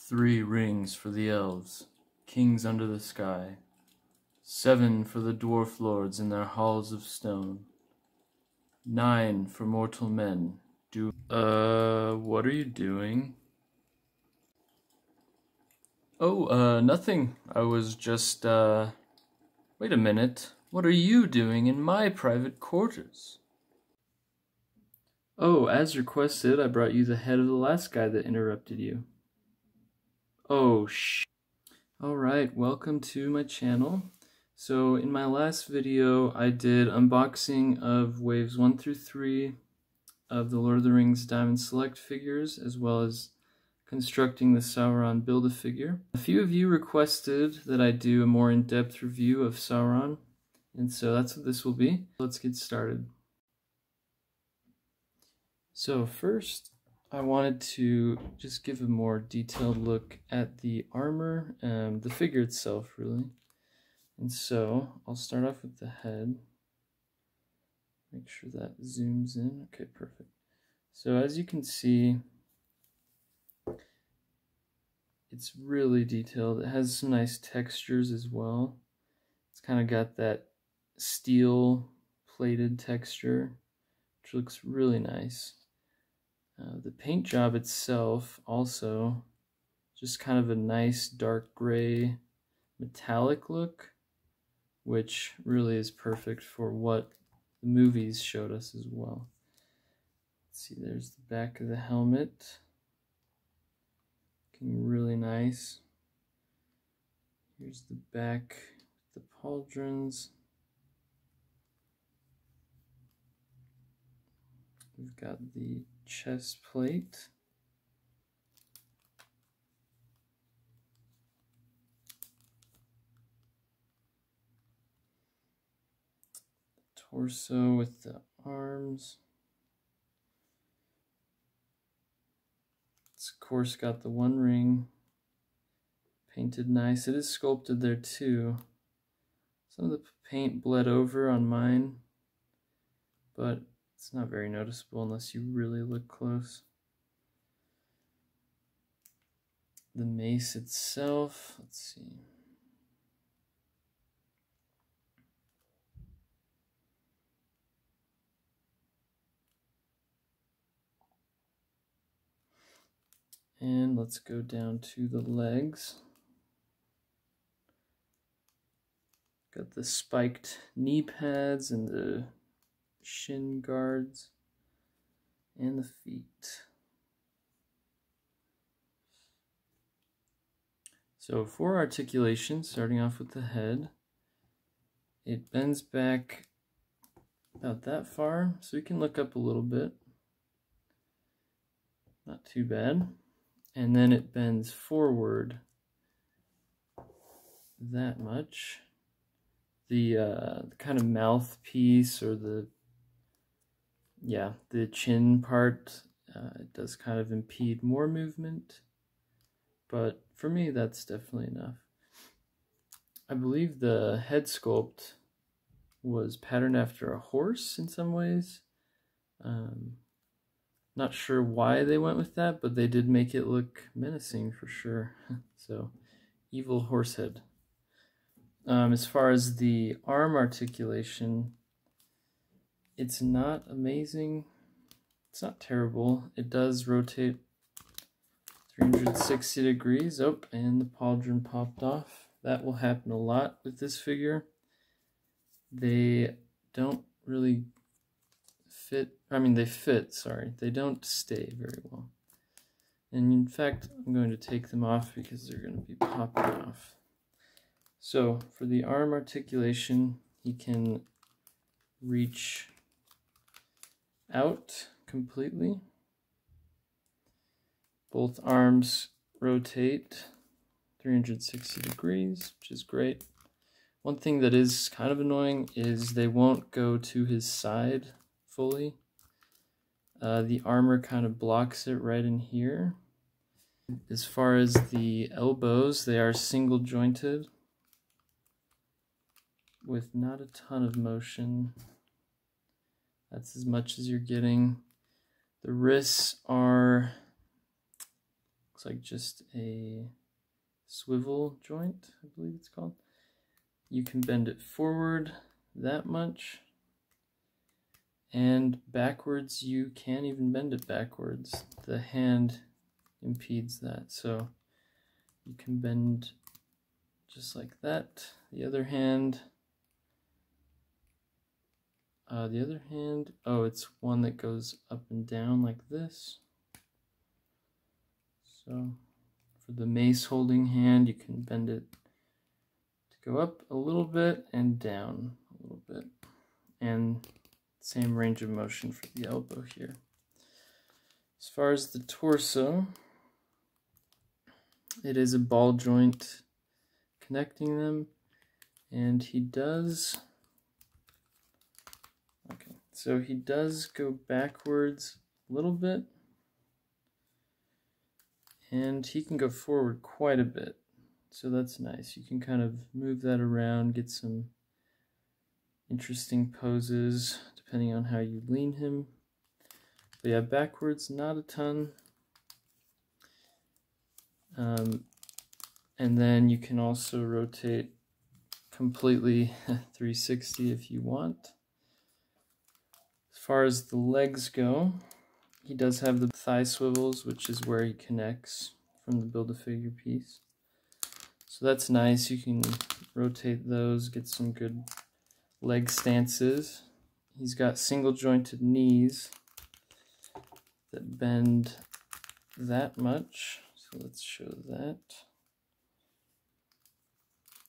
3 rings for the elves, kings under the sky. 7 for the dwarf lords in their halls of stone. 9 for mortal men. What are you doing? Oh, nothing. I was just, wait a minute. What are you doing in my private quarters? Oh, as requested, I brought you the head of the last guy that interrupted you. Oh, Alright, welcome to my channel. So, in my last video, I did unboxing of waves 1 through 3 of the Lord of the Rings Diamond Select figures, as well as constructing the Sauron Build-A-Figure. A few of you requested that I do a more in-depth review of Sauron, and so that's what this will be. Let's get started. So first, I wanted to just give a more detailed look at the armor, the figure itself really. And so, I'll start off with the head. Make sure that zooms in. Okay, perfect. So as you can see, it's really detailed. It has some nice textures as well. It's kind of got that steel plated texture, which looks really nice. The paint job itself also just kind of a nice dark gray metallic look, which really is perfect for what the movies showed us as well. Let's see, there's the back of the helmet. Looking really nice. Here's the back with the pauldrons. We've got the chest plate. Torso with the arms. It's of course got the one ring painted nice. It is sculpted there too. Some of the paint bled over on mine, but it's not very noticeable unless you really look close. The mace itself, let's see. And let's go down to the legs. Got the spiked knee pads and the shin guards and the feet. So for articulation, starting off with the head, it bends back about that far, so we can look up a little bit. Not too bad. And then it bends forward that much. The kind of mouthpiece or the chin part, it does kind of impede more movement, but for me that's definitely enough. I believe the head sculpt was patterned after a horse in some ways. Not sure why they went with that, but they did make it look menacing for sure. So, evil horse head. As far as the arm articulation, it's not amazing. It's not terrible. It does rotate 360 degrees. Oh, and the pauldron popped off. That will happen a lot with this figure. They don't really fit. I mean, they fit, sorry. They don't stay very well. And in fact, I'm going to take them off because they're going to be popping off. So, for the arm articulation, he can reach out completely. Both arms rotate 360 degrees, which is great. One thing that is kind of annoying is they won't go to his side fully. The armor kind of blocks it right in here. As far as the elbows, they are single jointed with not a ton of motion. That's as much as you're getting. The wrists are, looks like just a swivel joint, I believe it's called. You can bend it forward that much, and backwards you can't even bend it backwards. The hand impedes that, so you can bend just like that. The other hand, oh, it's one that goes up and down like this. So for the mace holding hand, you can bend it to go up a little bit and down a little bit, and same range of motion for the elbow here. As far as the torso, it is a ball joint connecting them, and he does, okay, so he does go backwards a little bit, and he can go forward quite a bit, so that's nice. You can kind of move that around, get some interesting poses depending on how you lean him. But yeah, backwards not a ton. And then you can also rotate completely 360 if you want. As far as the legs go, he does have the thigh swivels, which is where he connects from the Build-A-Figure piece. So that's nice. You can rotate those, get some good leg stances. He's got single jointed knees that bend that much. So let's show that.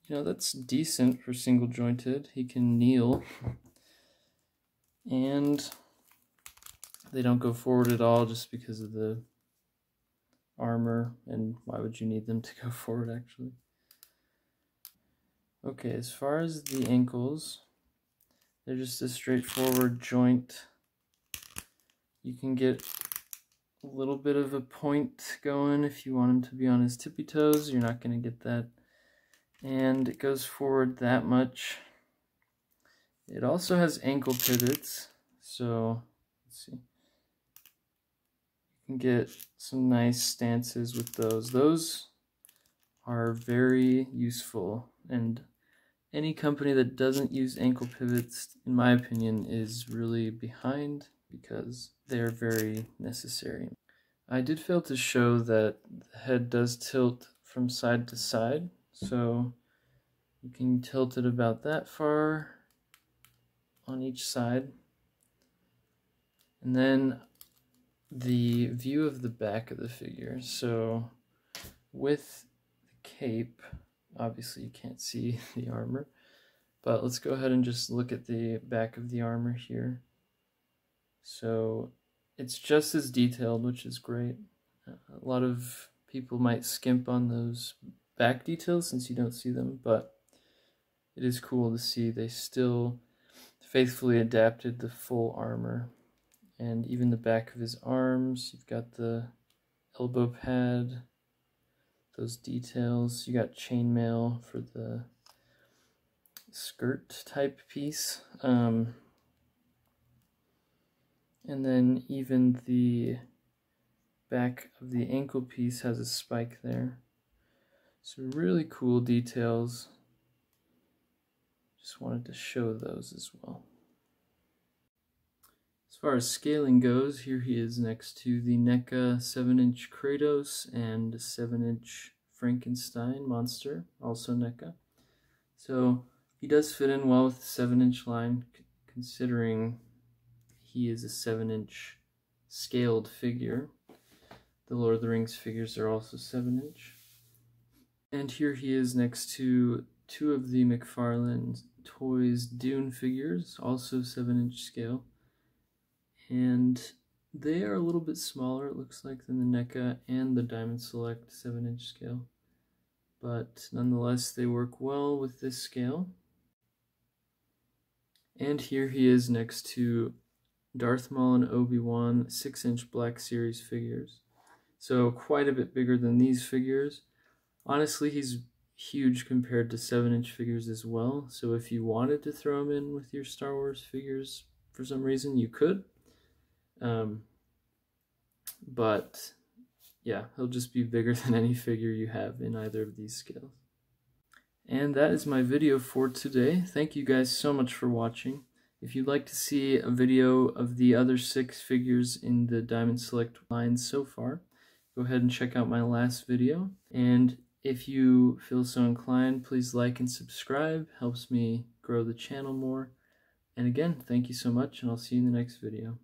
You know, that's decent for single jointed. He can kneel, and they don't go forward at all just because of the armor, and why would you need them to go forward actually? Okay, as far as the ankles, they're just a straightforward joint. You can get a little bit of a point going if you want him to be on his tippy toes. You're not going to get that. And it goes forward that much. It also has ankle pivots, so let's see. You can get some nice stances with those. Those are very useful, and any company that doesn't use ankle pivots, in my opinion, is really behind, because they're very necessary. I did fail to show that the head does tilt from side to side, so you can tilt it about that far on each side. And then the view of the back of the figure. So with the cape, obviously you can't see the armor, but let's go ahead and just look at the back of the armor here. So it's just as detailed, which is great. A lot of people might skimp on those back details since you don't see them, but it is cool to see they still faithfully adapted the full armor. And even the back of his arms, you've got the elbow pad, those details. You got chainmail for the skirt type piece. And then even the back of the ankle piece has a spike there. So really cool details. Just wanted to show those as well. As far as scaling goes, here he is next to the NECA 7-inch Kratos and 7-inch Frankenstein monster, also NECA. So he does fit in well with the 7-inch line, considering he is a 7-inch scaled figure. The Lord of the Rings figures are also 7-inch. And here he is next to two of the McFarlane Toys Dune figures, also 7-inch scale. And they are a little bit smaller, it looks like, than the NECA and the Diamond Select 7-inch scale. But nonetheless, they work well with this scale. And here he is next to Darth Maul and Obi-Wan 6-inch Black Series figures. So quite a bit bigger than these figures. Honestly, he's huge compared to 7-inch figures as well. So if you wanted to throw him in with your Star Wars figures for some reason, you could. But yeah, he'll just be bigger than any figure you have in either of these scales. And that is my video for today. Thank you guys so much for watching. If you'd like to see a video of the other 6 figures in the Diamond Select line so far, go ahead and check out my last video. And if you feel so inclined, please like and subscribe. Helps me grow the channel more. And again, thank you so much, and I'll see you in the next video.